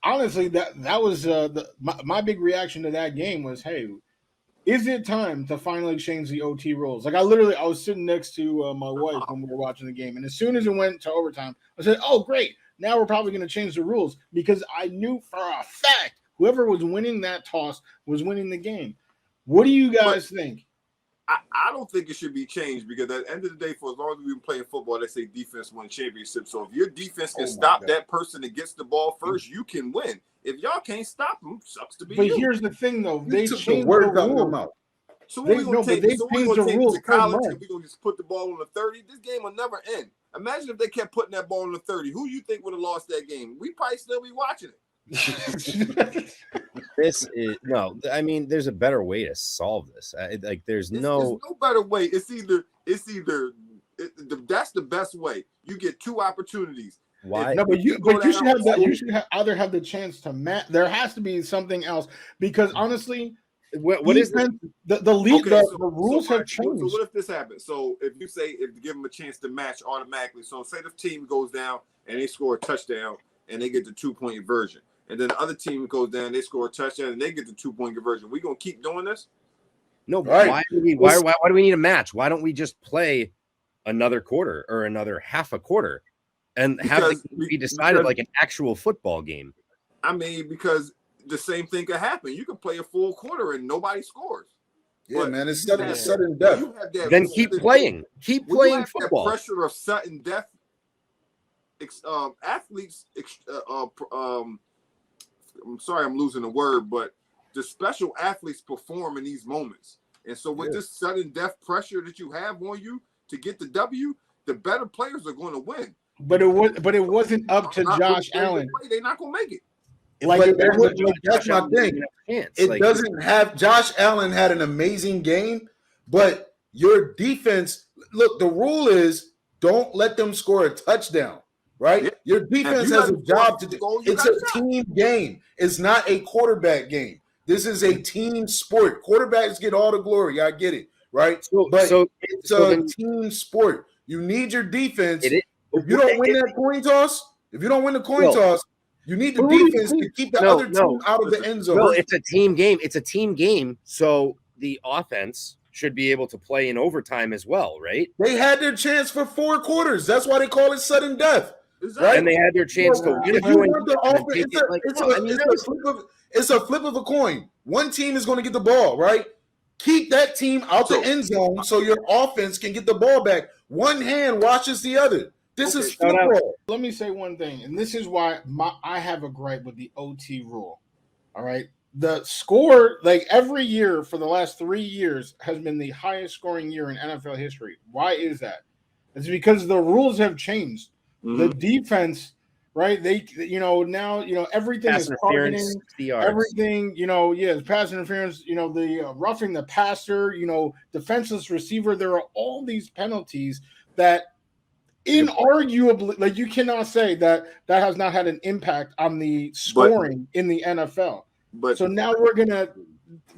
honestly, that was my big reaction to that game was, hey, is it time to finally change the OT rules? Like I was sitting next to my wife when we were watching the game, and as soon as it went to overtime, I said, "Oh, great! Now we're probably going to change the rules," because I knew for a fact whoever was winning that toss was winning the game. What do you But guys think? I don't think it should be changed because at the end of the day, for as long as we've been playing football, they say defense won championships. So if your defense can stop that person that gets the ball first, you can win. If y'all can't stop them, sucks to be But you. here's the thing, though. You They took the changed the words out of my rules. mouth. So what we gonna take? They So we changed gonna the take rules to so college much. and we gonna just put the ball on the 30? This game will never end. Imagine if they kept putting that ball on the 30. Who you think would have lost that game? We probably still be watching it. This is no. I mean, there's a better way to solve this. There's no better way. It's either that's the best way. You get two opportunities. Why? No, but you should have that. You should either have the chance to match. There has to be something else because honestly, what is the lead? Okay, the rules have changed. So what if this happens? So if you give them a chance to match automatically. So say the team goes down and they score a touchdown and they get the 2-point conversion, and then the other team goes down, they score a touchdown and they get the 2-point conversion. We gonna keep doing this? No. Right. Why do we need a match? Why don't we just play another quarter or another half a quarter and have it be decided like an actual football game? I mean, because the same thing could happen. You can play a full quarter and nobody scores. Yeah, But man, it's sudden death. you have that Then keep playing. Keep when you playing have football. That pressure of sudden death. Athletes. I'm sorry, I'm losing the word, but the special athletes perform in these moments. And so with this sudden death pressure that you have on you to get the W, the better players are going to win. But it wasn't up to Josh Allen. They're not going to make it. But that's my thing. It doesn't have Josh Allen had an amazing game, but your defense. Look, the rule is don't let them score a touchdown. Right? Yeah. Your defense has a job to do. It's a team game. It's not a quarterback game. This is a team sport. Quarterbacks get all the glory. I get it, right? It's a team sport. You need your defense. If you don't win that coin toss, you need the defense to keep the other team out of the end zone. No, it's a team game. It's a team game. So the offense should be able to play in overtime as well, right? They had their chance for 4 quarters. That's why they call it sudden death. Right? And they had their chance to win. It's a flip of a coin. One team is going to get the ball, right? Keep that team out the end zone so your offense can get the ball back. One hand washes the other. This is football. Let me say one thing, and this is why I have a gripe with the OT rule. All right. The score, like every year for the last 3 years, has been the highest scoring year in NFL history. Why is that? It's because the rules have changed. Mm-hmm. The defense, right? Now everything pass is targeting, everything, it's pass interference, the roughing the passer, defenseless receiver. There are all these penalties that inarguably, like you cannot say that has not had an impact on the scoring in the NFL. But so now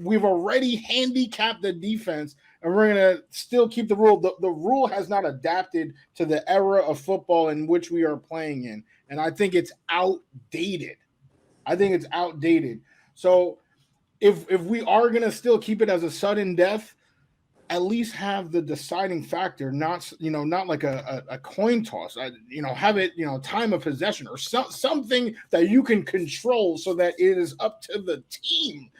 we've already handicapped the defense, and we're going to still keep the rule. The rule has not adapted to the era of football in which we are playing in, and I think it's outdated. So if we are going to still keep it as a sudden death, at least have the deciding factor, not like a coin toss. Have it, time of possession or something that you can control so that it is up to the team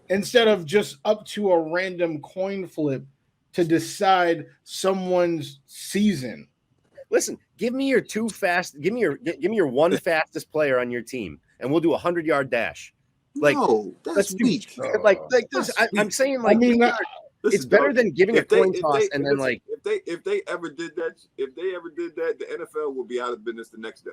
instead of just up to a random coin flip to decide someone's season. Listen, give me your one fastest player on your team, and we'll do a 100-yard dash. That's weak. I'm saying, it's better than giving a coin toss and then if they ever did that, the NFL will be out of business the next day.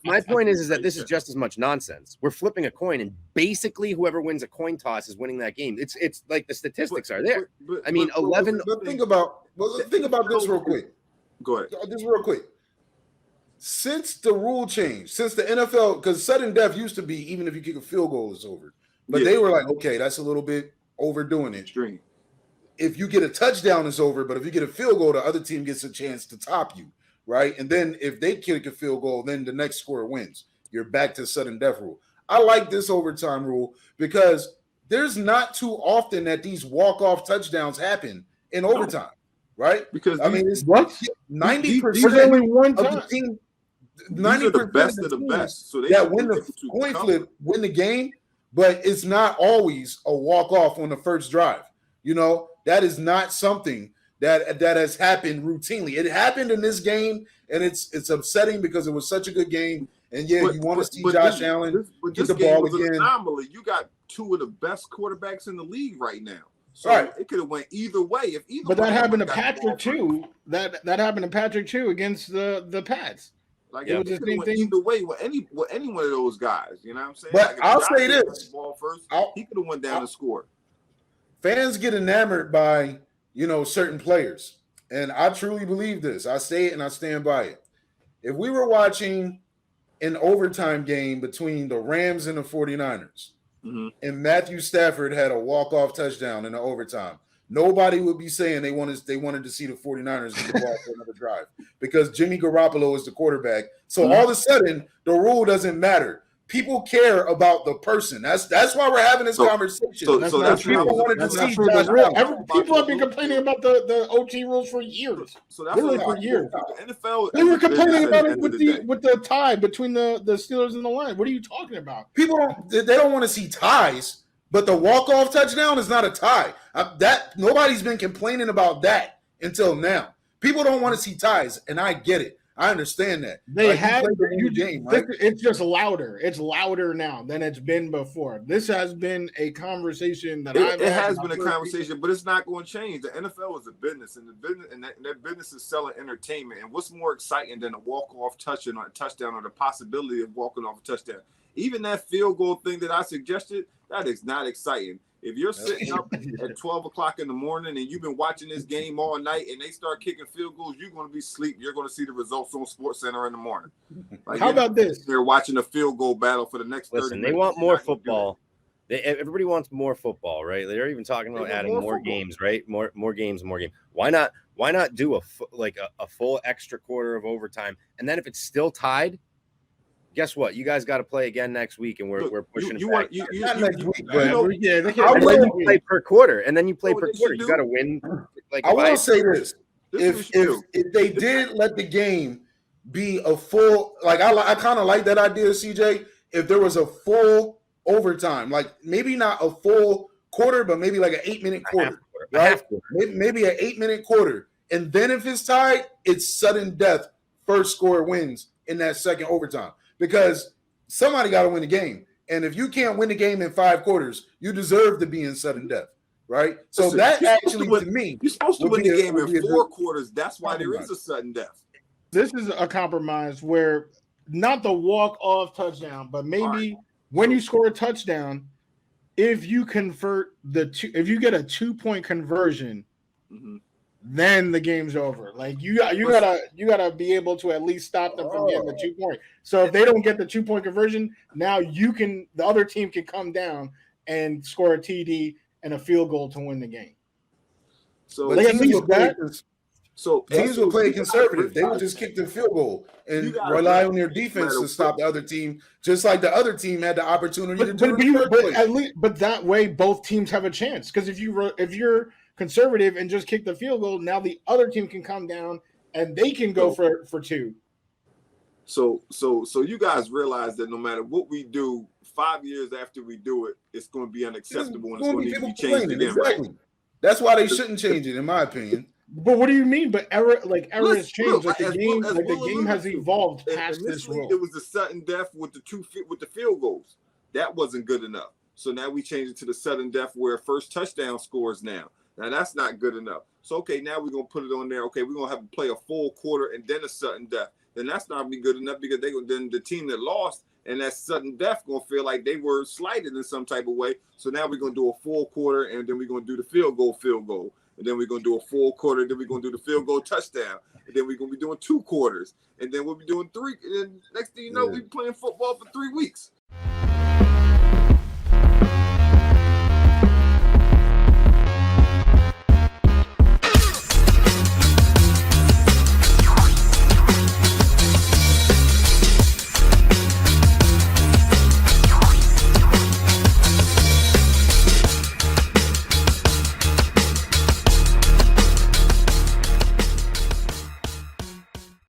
My point is that this is just as much nonsense. We're flipping a coin, and basically whoever wins a coin toss is winning that game. It's like the statistics are there. 11. But think about this real quick. Go ahead. This real quick. Since the rule changed, since the NFL, because sudden death used to be even if you kick a field goal, it's over. But they were like, okay, that's a little bit overdoing it. Extreme. If you get a touchdown, it's over. But if you get a field goal, the other team gets a chance to top you, right? And then if they kick a field goal, then the next scorer wins. you're back to sudden death rule. I like this overtime rule because there's not too often that these walk-off touchdowns happen in overtime, right? Because I mean, it's 90% only one time. of the team. 90% of the best of the best. So that win the coin flip, win the game, but it's not always a walk-off on the first drive. You know, that is not something that has happened routinely. It happened in this game, and it's upsetting because it was such a good game. And you want to see Josh Allen get the ball again. Anomaly. You got two of the best quarterbacks in the league right now. So it could have went either way. But that happened to Patrick too. That happened to Patrick too against the Pats. Like it was the same thing either way with any one of those guys. You know what I'm saying? But I'll say this: ball first, he could have went down and scored. Fans get enamored by certain players, and I truly believe this. I say it and I stand by it. If we were watching an overtime game between the Rams and the 49ers, and Matthew Stafford had a walk-off touchdown in the overtime, nobody would be saying they wanted to see the 49ers get the ball for another drive because Jimmy Garoppolo is the quarterback. So all of a sudden, the rule doesn't matter. People care about the person. That's why we're having this conversation. People have been complaining about the OT rules for years. So that's for years. The NFL. They were complaining about it with the tie between the Steelers and the Lions. What are you talking about? People don't want to see ties, but the walk-off touchdown is not a tie. That nobody's been complaining about that until now. People don't want to see ties, and I get it. I understand that. They had the game, right? It's just louder. It's louder now than it's been before. This has been a conversation that it has been a conversation, but it's not going to change. The NFL is a business, and that business is selling entertainment. And what's more exciting than a walk-off touchdown or the possibility of walking off a touchdown? Even that field goal thing that I suggested, that is not exciting. If you're sitting up at 12 o'clock in the morning and you've been watching this game all night and they start kicking field goals, you're going to be asleep. You're going to see the results on SportsCenter in the morning. How about this? They're watching a field goal battle for the next 30 minutes. They want more football. Everybody wants more football, right? They're even talking about adding more games, right? More games. Why not do a full extra quarter of overtime? And then if it's still tied, guess what? You guys got to play again next week, and we're pushing. Not next week, but you play per quarter, and then you play per quarter. You got to win. I will say this: if they did let the game be a full, I kind of like that idea, CJ. If there was a full overtime, like maybe not a full quarter, but maybe like an 8-minute quarter, right? Maybe an 8-minute quarter, and then if it's tied, it's sudden death. First score wins in that second overtime. Because somebody got to win the game. And if you can't win the game in 5 quarters, you deserve to be in sudden death, right? So that actually, to me, you're supposed to win the game in 4 quarters. That's why there is a sudden death. This is a compromise where not the walk-off touchdown, but maybe when you score a touchdown, if you convert if you get a 2-point conversion, then the game's over. Like you gotta be able to at least stop them from getting the 2-point. So if they don't get the 2-point conversion, now the other team can come down and score a TD and a field goal to win the game. So teams will play conservative. They will just kick the field goal and rely on their defense to stop the other team, just like the other team had the opportunity to do it. But that way both teams have a chance. Because if you're conservative and just kick the field goal, now the other team can come down and they can go for 2. So you guys realize that no matter what we do, 5 years after we do it, it's going to be unacceptable and it's going to need to be changed again. Exactly. That's why they shouldn't change it, in my opinion. But what do you mean? But error has changed. The game has evolved past this rule. It was the sudden death with the field goals. That wasn't good enough. So now we change it to the sudden death where first touchdown scores now. Now that's not good enough. So okay, now we're gonna put it on there. Okay, we're gonna have to play a full quarter and then a sudden death. Then that's not gonna be good enough because then the team that lost and that sudden death gonna feel like they were slighted in some type of way. So now we're gonna do a full quarter and then we're gonna do the field goal. And then we're going to do a full quarter. Then we're going to do the field goal touchdown. And then we're going to be doing 2 quarters. And then we'll be doing 3. And then next thing you know, we're playing football for 3 weeks.